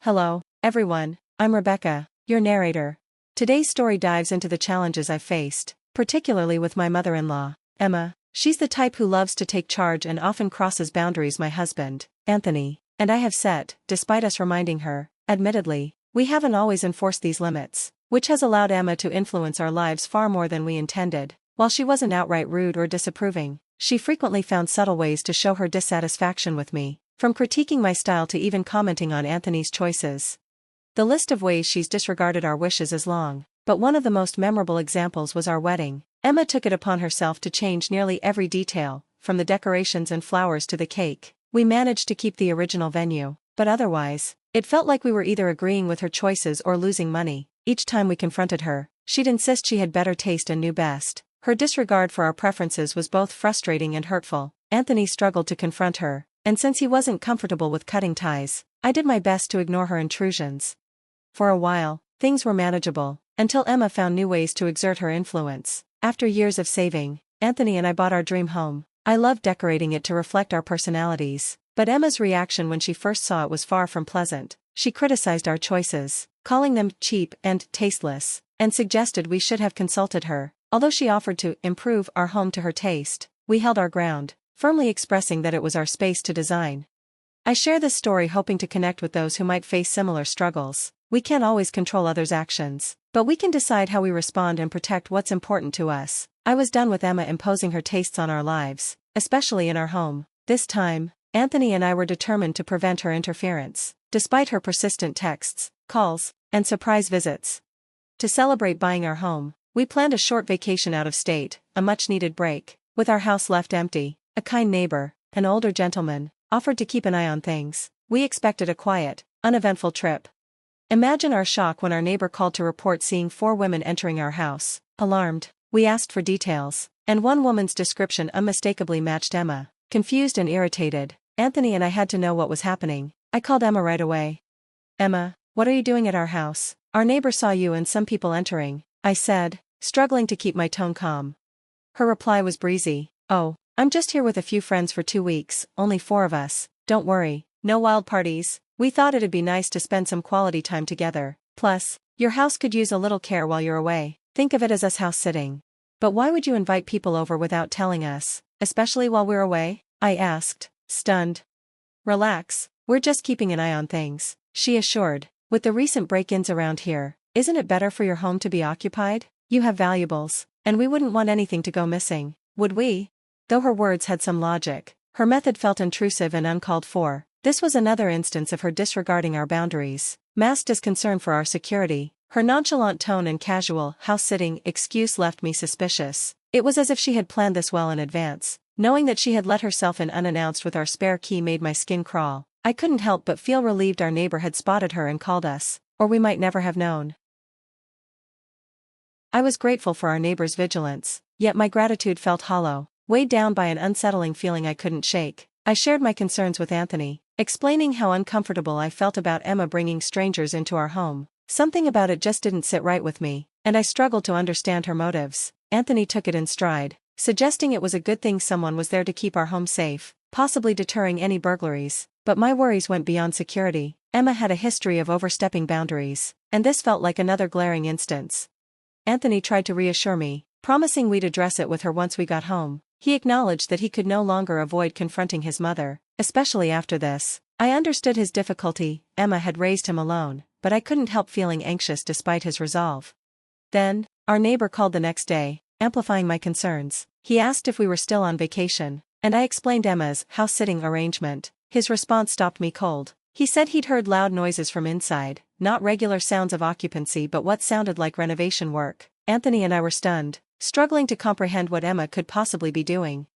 Hello, everyone, I'm Rebecca, your narrator. Today's story dives into the challenges I've faced, particularly with my mother-in-law, Emma. She's the type who loves to take charge and often crosses boundaries my husband, Anthony, and I have set, despite us reminding her. Admittedly, we haven't always enforced these limits, which has allowed Emma to influence our lives far more than we intended. While she wasn't outright rude or disapproving, she frequently found subtle ways to show her dissatisfaction with me, from critiquing my style to even commenting on Anthony's choices. The list of ways she's disregarded our wishes is long, but one of the most memorable examples was our wedding. Emma took it upon herself to change nearly every detail, from the decorations and flowers to the cake. We managed to keep the original venue, but otherwise, it felt like we were either agreeing with her choices or losing money. Each time we confronted her, she'd insist she had better taste and knew best. Her disregard for our preferences was both frustrating and hurtful. Anthony struggled to confront her, and since he wasn't comfortable with cutting ties, I did my best to ignore her intrusions. For a while, things were manageable, until Emma found new ways to exert her influence. After years of saving, Anthony and I bought our dream home. I loved decorating it to reflect our personalities, but Emma's reaction when she first saw it was far from pleasant. She criticized our choices, calling them cheap and tasteless, and suggested we should have consulted her. Although she offered to improve our home to her taste, we held our ground, firmly expressing that it was our space to design. I share this story hoping to connect with those who might face similar struggles. We can't always control others' actions, but we can decide how we respond and protect what's important to us. I was done with Emma imposing her tastes on our lives, especially in our home. This time, Anthony and I were determined to prevent her interference, despite her persistent texts, calls, and surprise visits. To celebrate buying our home, we planned a short vacation out of state, a much-needed break. With our house left empty, a kind neighbor, an older gentleman, offered to keep an eye on things. We expected a quiet, uneventful trip. Imagine our shock when our neighbor called to report seeing 4 women entering our house. Alarmed, we asked for details, and one woman's description unmistakably matched Emma. Confused and irritated, Anthony and I had to know what was happening. I called Emma right away. "Emma, what are you doing at our house? Our neighbor saw you and some people entering," I said, struggling to keep my tone calm. Her reply was breezy. "Oh, I'm just here with a few friends for 2 weeks, only 4 of us. Don't worry, no wild parties. We thought it'd be nice to spend some quality time together. Plus, your house could use a little care while you're away. Think of it as us house sitting." "But why would you invite people over without telling us, especially while we're away?" I asked, stunned. "Relax, we're just keeping an eye on things," she assured. "With the recent break-ins around here, isn't it better for your home to be occupied? You have valuables, and we wouldn't want anything to go missing, would we?" Though her words had some logic, her method felt intrusive and uncalled for. This was another instance of her disregarding our boundaries, masked as concern for our security. Her nonchalant tone and casual, house-sitting excuse left me suspicious. It was as if she had planned this well in advance. Knowing that she had let herself in unannounced with our spare key made my skin crawl. I couldn't help but feel relieved our neighbor had spotted her and called us, or we might never have known. I was grateful for our neighbor's vigilance, yet my gratitude felt hollow, weighed down by an unsettling feeling I couldn't shake. I shared my concerns with Anthony, explaining how uncomfortable I felt about Emma bringing strangers into our home. Something about it just didn't sit right with me, and I struggled to understand her motives. Anthony took it in stride, suggesting it was a good thing someone was there to keep our home safe, possibly deterring any burglaries. But my worries went beyond security. Emma had a history of overstepping boundaries, and this felt like another glaring instance. Anthony tried to reassure me, promising we'd address it with her once we got home. He acknowledged that he could no longer avoid confronting his mother, especially after this. I understood his difficulty. Emma had raised him alone, but I couldn't help feeling anxious despite his resolve. Then, our neighbor called the next day, amplifying my concerns. He asked if we were still on vacation, and I explained Emma's house-sitting arrangement. His response stopped me cold. He said he'd heard loud noises from inside, not regular sounds of occupancy but what sounded like renovation work. Anthony and I were stunned, struggling to comprehend what Emma could possibly be doing.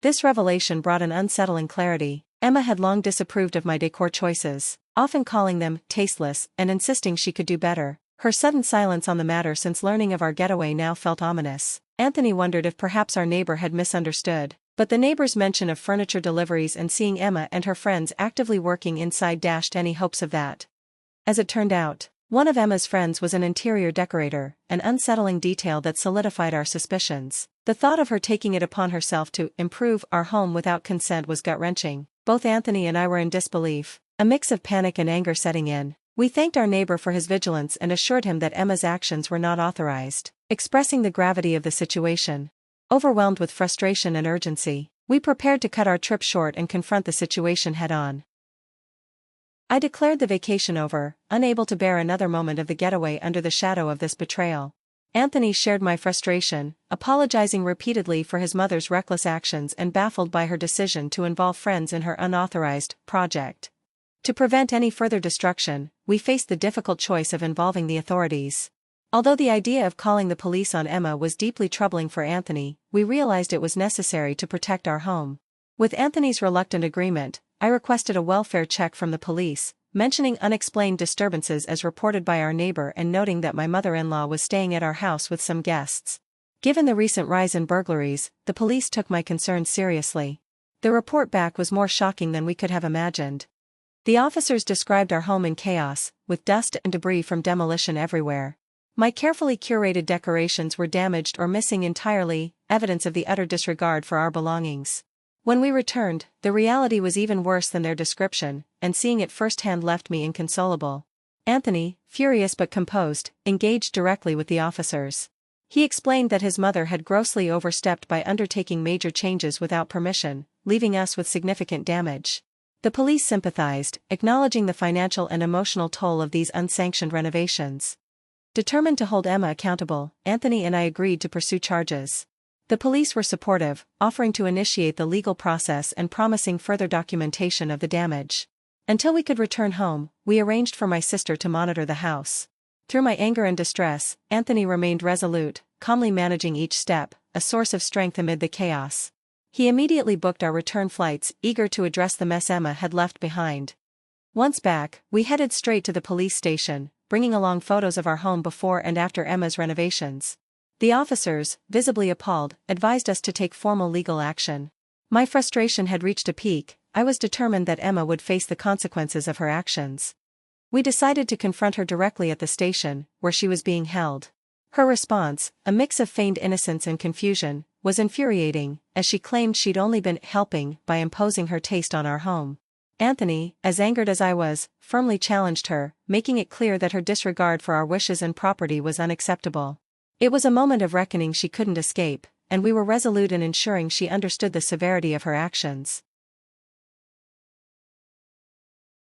This revelation brought an unsettling clarity. Emma had long disapproved of my decor choices, often calling them tasteless and insisting she could do better. Her sudden silence on the matter since learning of our getaway now felt ominous. Anthony wondered if perhaps our neighbor had misunderstood, but the neighbor's mention of furniture deliveries and seeing Emma and her friends actively working inside dashed any hopes of that. As it turned out, one of Emma's friends was an interior decorator, an unsettling detail that solidified our suspicions. The thought of her taking it upon herself to improve our home without consent was gut-wrenching. Both Anthony and I were in disbelief, a mix of panic and anger setting in. We thanked our neighbor for his vigilance and assured him that Emma's actions were not authorized, expressing the gravity of the situation. Overwhelmed with frustration and urgency, we prepared to cut our trip short and confront the situation head-on. I declared the vacation over, unable to bear another moment of the getaway under the shadow of this betrayal. Anthony shared my frustration, apologizing repeatedly for his mother's reckless actions and baffled by her decision to involve friends in her unauthorized project. To prevent any further destruction, we faced the difficult choice of involving the authorities. Although the idea of calling the police on Emma was deeply troubling for Anthony, we realized it was necessary to protect our home. With Anthony's reluctant agreement, I requested a welfare check from the police, mentioning unexplained disturbances as reported by our neighbor and noting that my mother-in-law was staying at our house with some guests. Given the recent rise in burglaries, the police took my concerns seriously. The report back was more shocking than we could have imagined. The officers described our home in chaos, with dust and debris from demolition everywhere. My carefully curated decorations were damaged or missing entirely, evidence of the utter disregard for our belongings. When we returned, the reality was even worse than their description, and seeing it firsthand left me inconsolable. Anthony, furious but composed, engaged directly with the officers. He explained that his mother had grossly overstepped by undertaking major changes without permission, leaving us with significant damage. The police sympathized, acknowledging the financial and emotional toll of these unsanctioned renovations. Determined to hold Emma accountable, Anthony and I agreed to pursue charges. The police were supportive, offering to initiate the legal process and promising further documentation of the damage. Until we could return home, we arranged for my sister to monitor the house. Through my anger and distress, Anthony remained resolute, calmly managing each step, a source of strength amid the chaos. He immediately booked our return flights, eager to address the mess Emma had left behind. Once back, we headed straight to the police station, bringing along photos of our home before and after Emma's renovations. The officers, visibly appalled, advised us to take formal legal action. My frustration had reached a peak. I was determined that Emma would face the consequences of her actions. We decided to confront her directly at the station, where she was being held. Her response, a mix of feigned innocence and confusion, was infuriating, as she claimed she'd only been helping by imposing her taste on our home. Anthony, as angered as I was, firmly challenged her, making it clear that her disregard for our wishes and property was unacceptable. It was a moment of reckoning she couldn't escape, and we were resolute in ensuring she understood the severity of her actions.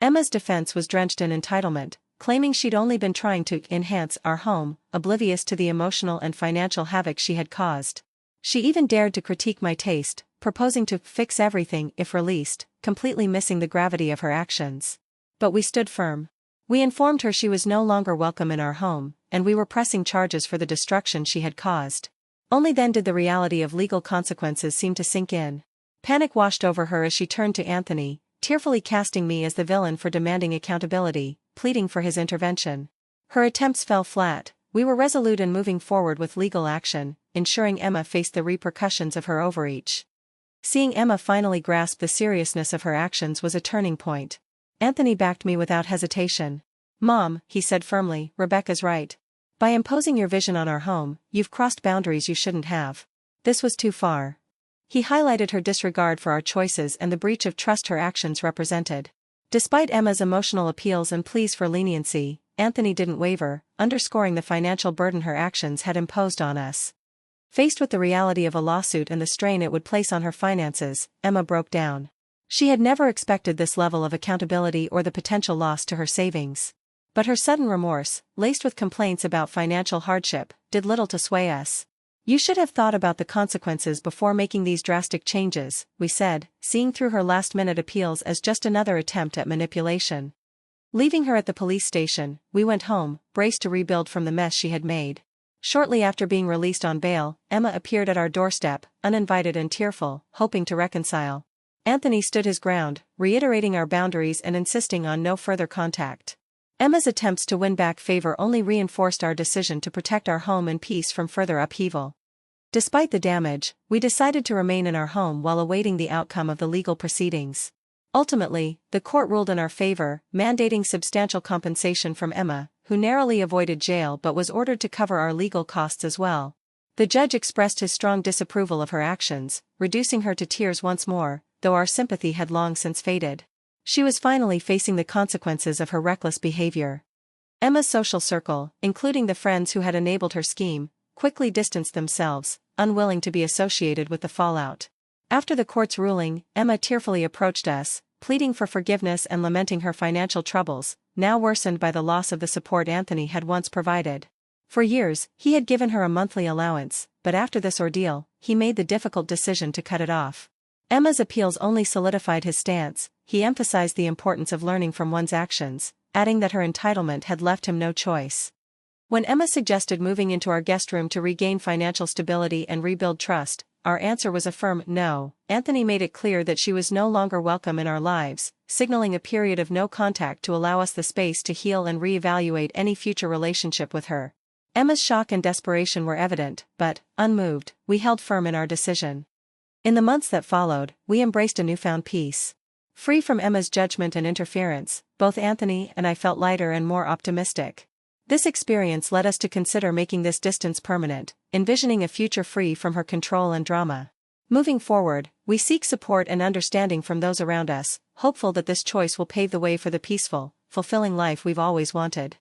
Emma's defense was drenched in entitlement, claiming she'd only been trying to enhance our home, oblivious to the emotional and financial havoc she had caused. She even dared to critique my taste, proposing to fix everything if released, completely missing the gravity of her actions. But we stood firm. We informed her she was no longer welcome in our home, and we were pressing charges for the destruction she had caused. Only then did the reality of legal consequences seem to sink in. Panic washed over her as she turned to Anthony, tearfully casting me as the villain for demanding accountability, pleading for his intervention. Her attempts fell flat. We were resolute in moving forward with legal action, ensuring Emma faced the repercussions of her overreach. Seeing Emma finally grasp the seriousness of her actions was a turning point. Anthony backed me without hesitation. "Mom," he said firmly, "Rebecca's right. By imposing your vision on our home, you've crossed boundaries you shouldn't have. This was too far." He highlighted her disregard for our choices and the breach of trust her actions represented. Despite Emma's emotional appeals and pleas for leniency, Anthony didn't waver, underscoring the financial burden her actions had imposed on us. Faced with the reality of a lawsuit and the strain it would place on her finances, Emma broke down. She had never expected this level of accountability or the potential loss to her savings. But her sudden remorse, laced with complaints about financial hardship, did little to sway us. "You should have thought about the consequences before making these drastic changes," we said, seeing through her last-minute appeals as just another attempt at manipulation. Leaving her at the police station, we went home, braced to rebuild from the mess she had made. Shortly after being released on bail, Emma appeared at our doorstep, uninvited and tearful, hoping to reconcile. Anthony stood his ground, reiterating our boundaries and insisting on no further contact. Emma's attempts to win back favor only reinforced our decision to protect our home and peace from further upheaval. Despite the damage, we decided to remain in our home while awaiting the outcome of the legal proceedings. Ultimately, the court ruled in our favor, mandating substantial compensation from Emma, who narrowly avoided jail but was ordered to cover our legal costs as well. The judge expressed his strong disapproval of her actions, reducing her to tears once more, though our sympathy had long since faded. She was finally facing the consequences of her reckless behavior. Emma's social circle, including the friends who had enabled her scheme, quickly distanced themselves, unwilling to be associated with the fallout. After the court's ruling, Emma tearfully approached us, pleading for forgiveness and lamenting her financial troubles, now worsened by the loss of the support Anthony had once provided. For years, he had given her a monthly allowance, but after this ordeal, he made the difficult decision to cut it off. Emma's appeals only solidified his stance. He emphasized the importance of learning from one's actions, adding that her entitlement had left him no choice. When Emma suggested moving into our guest room to regain financial stability and rebuild trust, our answer was a firm no. Anthony made it clear that she was no longer welcome in our lives, signaling a period of no contact to allow us the space to heal and reevaluate any future relationship with her. Emma's shock and desperation were evident, but, unmoved, we held firm in our decision. In the months that followed, we embraced a newfound peace. Free from Emma's judgment and interference, both Anthony and I felt lighter and more optimistic. This experience led us to consider making this distance permanent, envisioning a future free from her control and drama. Moving forward, we seek support and understanding from those around us, hopeful that this choice will pave the way for the peaceful, fulfilling life we've always wanted.